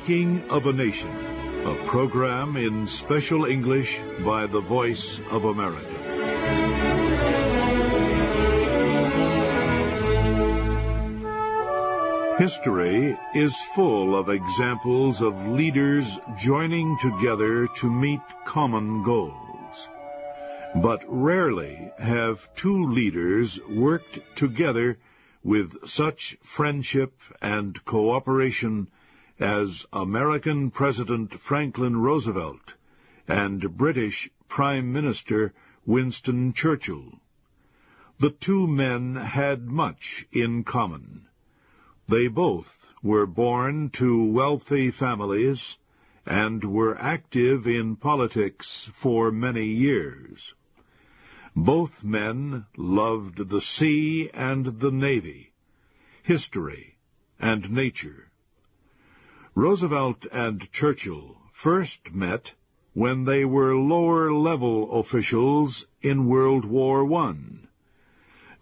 Making of a Nation, a program in special English by the Voice of America. History is full of examples of leaders joining together to meet common goals. But rarely have two leaders worked together with such friendship and cooperation as American President Franklin Roosevelt and British Prime Minister Winston Churchill. The two men had much in common. They both were born to wealthy families and were active in politics for many years. Both men loved the sea and the Navy, history and nature. Roosevelt and Churchill first met when they were lower-level officials in World War I.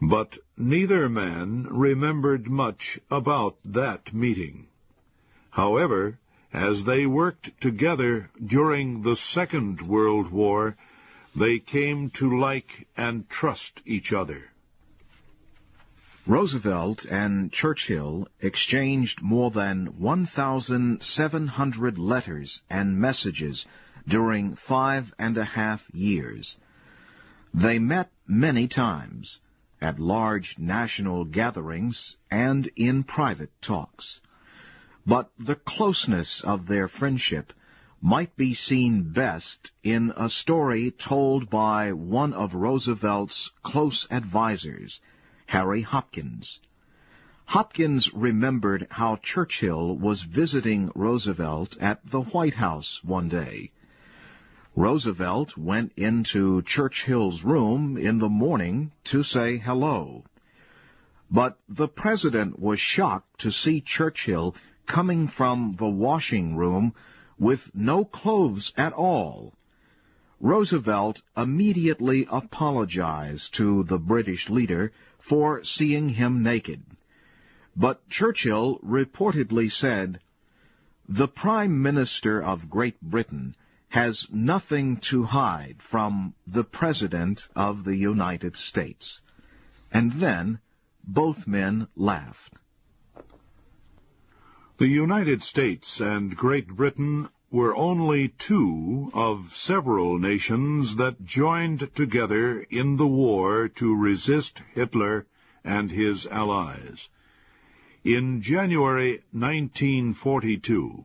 But neither man remembered much about that meeting. However, as they worked together during the Second World War, they came to like and trust each other. Roosevelt and Churchill exchanged more than 1,700 letters and messages during 5.5 years. They met many times, at large national gatherings and in private talks. But the closeness of their friendship might be seen best in a story told by one of Roosevelt's close advisers, Harry Hopkins. Hopkins remembered how Churchill was visiting Roosevelt at the White House one day. Roosevelt went into Churchill's room in the morning to say hello. But the president was shocked to see Churchill coming from the washing room with no clothes at all. Roosevelt immediately apologized to the British leader for seeing him naked. But Churchill reportedly said, "The Prime Minister of Great Britain has nothing to hide from the President of the United States." And then both men laughed. The United States and Great Britain were only two of several nations that joined together in the war to resist Hitler and his allies. In January 1942,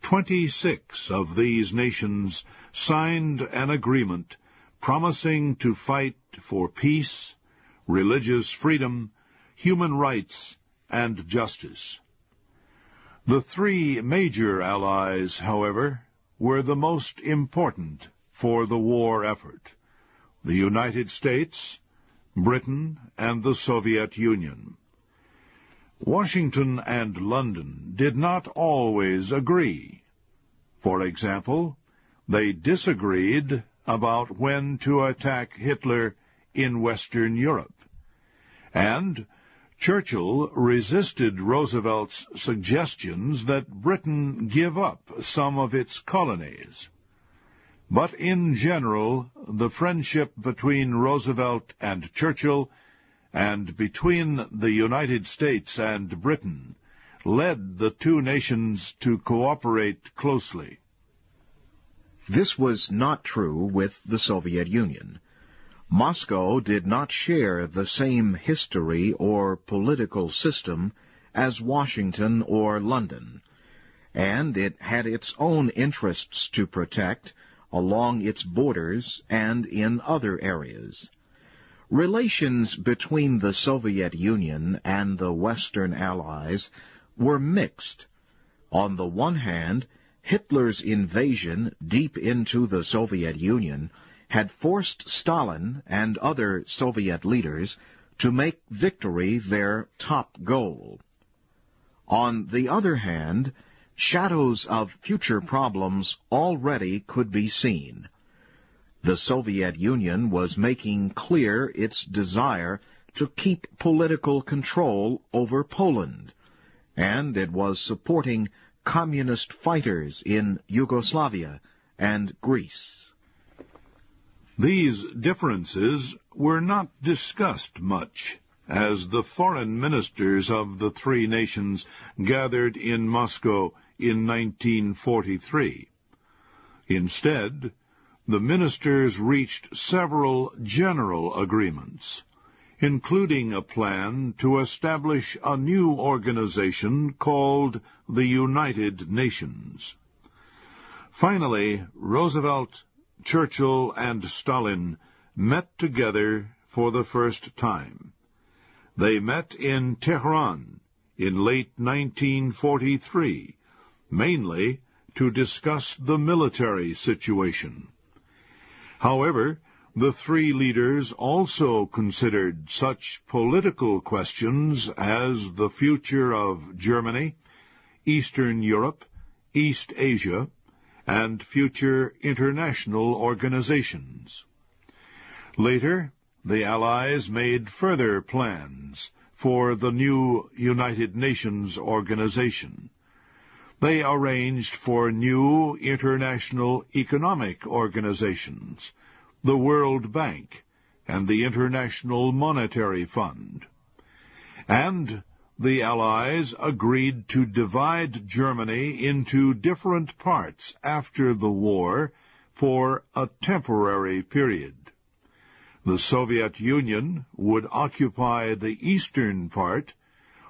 26 of these nations signed an agreement promising to fight for peace, religious freedom, human rights, and justice. The three major allies, however, were the most important for the war effort: the United States, Britain, and the Soviet Union. Washington and London did not always agree. For example, they disagreed about when to attack Hitler in Western Europe, and Churchill resisted Roosevelt's suggestions that Britain give up some of its colonies. But in general, the friendship between Roosevelt and Churchill and between the United States and Britain led the two nations to cooperate closely. This was not true with the Soviet Union. Moscow did not share the same history or political system as Washington or London, and it had its own interests to protect along its borders and in other areas. Relations between the Soviet Union and the Western Allies were mixed. On the one hand, Hitler's invasion deep into the Soviet Union had forced Stalin and other Soviet leaders to make victory their top goal. On the other hand, shadows of future problems already could be seen. The Soviet Union was making clear its desire to keep political control over Poland, and it was supporting communist fighters in Yugoslavia and Greece. These differences were not discussed much as the foreign ministers of the three nations gathered in Moscow in 1943. Instead, the ministers reached several general agreements, including a plan to establish a new organization called the United Nations. Finally, Roosevelt, Churchill, and Stalin met together for the first time. They met in Tehran in late 1943, mainly to discuss the military situation. However, the three leaders also considered such political questions as the future of Germany, Eastern Europe, East Asia, and future international organizations. Later, the Allies made further plans for the new United Nations organization. They arranged for new international economic organizations, the World Bank, and the International Monetary Fund. And the Allies agreed to divide Germany into different parts after the war for a temporary period. The Soviet Union would occupy the eastern part,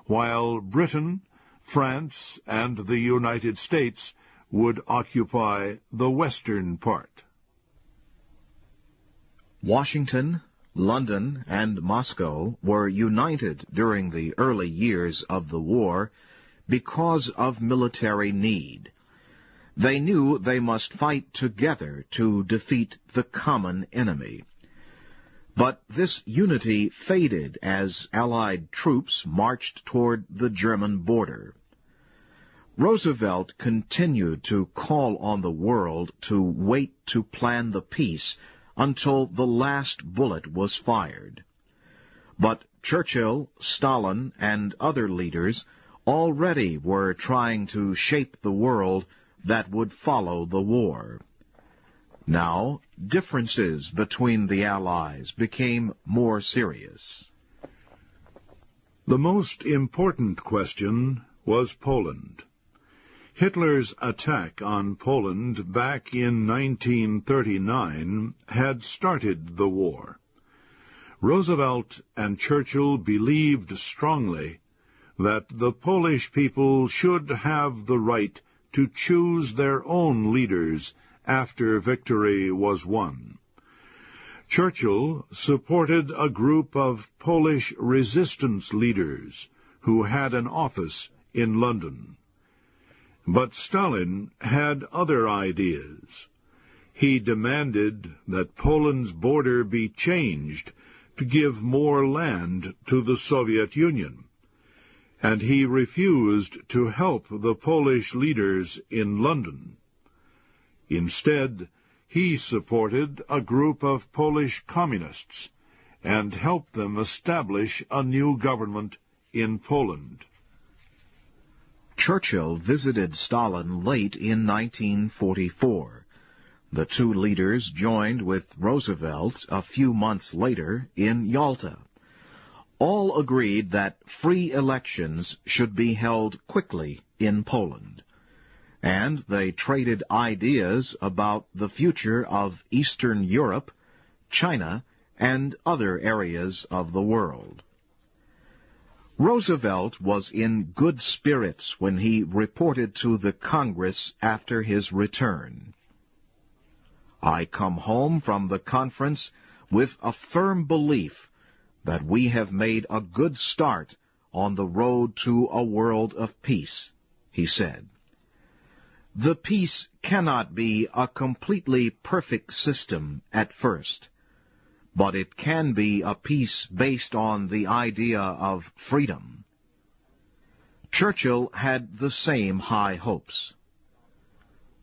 while Britain, France, and the United States would occupy the western part. Washington, London, and Moscow were united during the early years of the war because of military need. They knew they must fight together to defeat the common enemy. But this unity faded as Allied troops marched toward the German border. Roosevelt continued to call on the world to wait to plan the peace until the last bullet was fired. But Churchill, Stalin, and other leaders already were trying to shape the world that would follow the war. Now, differences between the Allies became more serious. The most important question was Poland. Hitler's attack on Poland back in 1939 had started the war. Roosevelt and Churchill believed strongly that the Polish people should have the right to choose their own leaders after victory was won. Churchill supported a group of Polish resistance leaders who had an office in London. But Stalin had other ideas. He demanded that Poland's border be changed to give more land to the Soviet Union, and he refused to help the Polish leaders in London. Instead, he supported a group of Polish communists and helped them establish a new government in Poland. Churchill visited Stalin late in 1944. The two leaders joined with Roosevelt a few months later in Yalta. All agreed that free elections should be held quickly in Poland, and they traded ideas about the future of Eastern Europe, China, and other areas of the world. Roosevelt was in good spirits when he reported to the Congress after his return. "I come home from the conference with a firm belief that we have made a good start on the road to a world of peace," he said. The peace cannot be a completely perfect system at first, but it can be a peace based on the idea of freedom. Churchill had the same high hopes.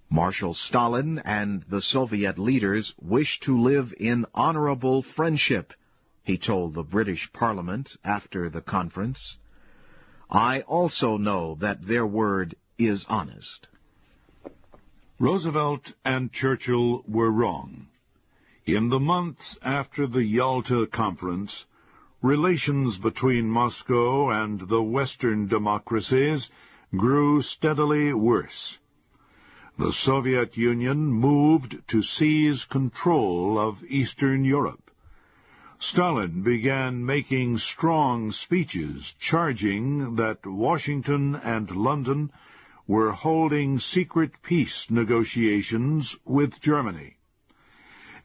Marshal Stalin and the Soviet leaders wished to live in honorable friendship, he told the British Parliament after the conference. "I also know that their word is honest. Roosevelt and Churchill were wrong. In the months after the Yalta Conference, relations between Moscow and the Western democracies grew steadily worse. The Soviet Union moved to seize control of Eastern Europe. Stalin began making strong speeches charging that Washington and London were holding secret peace negotiations with Germany.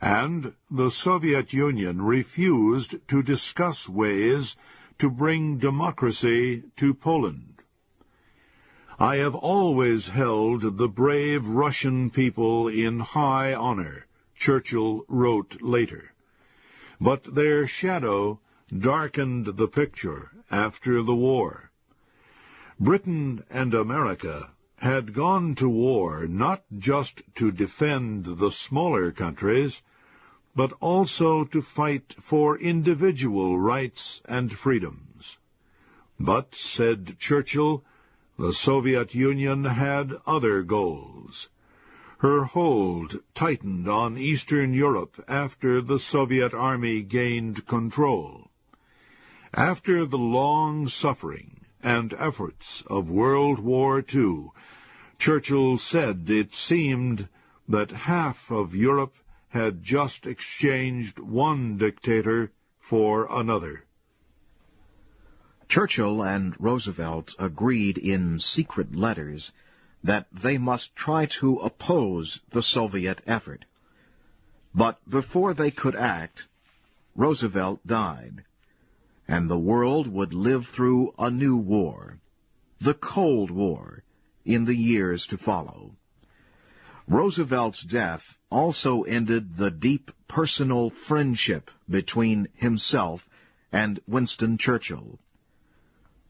And the Soviet Union refused to discuss ways to bring democracy to Poland. I have always held the brave Russian people in high honor, Churchill wrote later. But their shadow darkened the picture after the war. Britain and America had gone to war not just to defend the smaller countries, but also to fight for individual rights and freedoms. But, said Churchill, the Soviet Union had other goals. Her hold tightened on Eastern Europe after the Soviet Army gained control. After the long suffering and efforts of World War II, Churchill said it seemed that half of Europe had just exchanged one dictator for another. Churchill and Roosevelt agreed in secret letters that they must try to oppose the Soviet effort. But before they could act, Roosevelt died, and the world would live through a new war, the Cold War, in the years to follow. Roosevelt's death also ended the deep personal friendship between himself and Winston Churchill.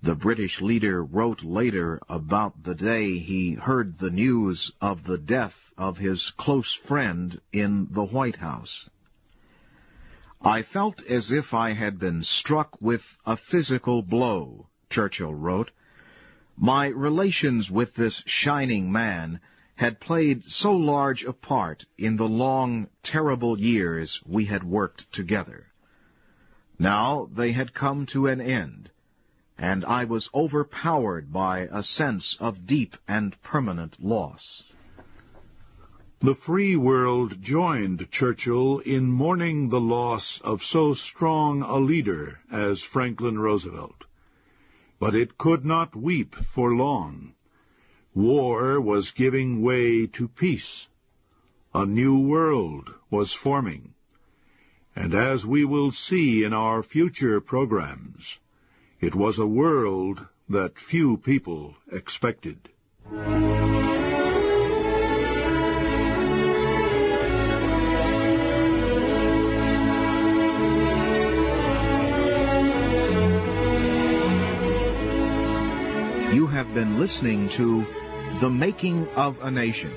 The British leader wrote later about the day he heard the news of the death of his close friend in the White House. "I felt as if I had been struck with a physical blow," Churchill wrote. "My relations with this shining man had played so large a part in the long, terrible years we had worked together. Now they had come to an end, and I was overpowered by a sense of deep and permanent loss." The free world joined Churchill in mourning the loss of so strong a leader as Franklin Roosevelt. But it could not weep for long. War was giving way to peace. A new world was forming. And as we will see in our future programs, it was a world that few people expected. You have been listening to The Making of a Nation,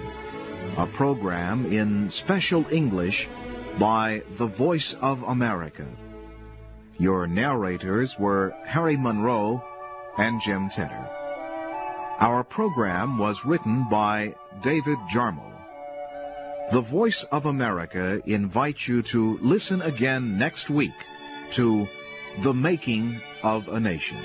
a program in special English by The Voice of America. Your narrators were Harry Monroe and Jim Tedder. Our program was written by David Jarmel. The Voice of America invites you to listen again next week to The Making of a Nation.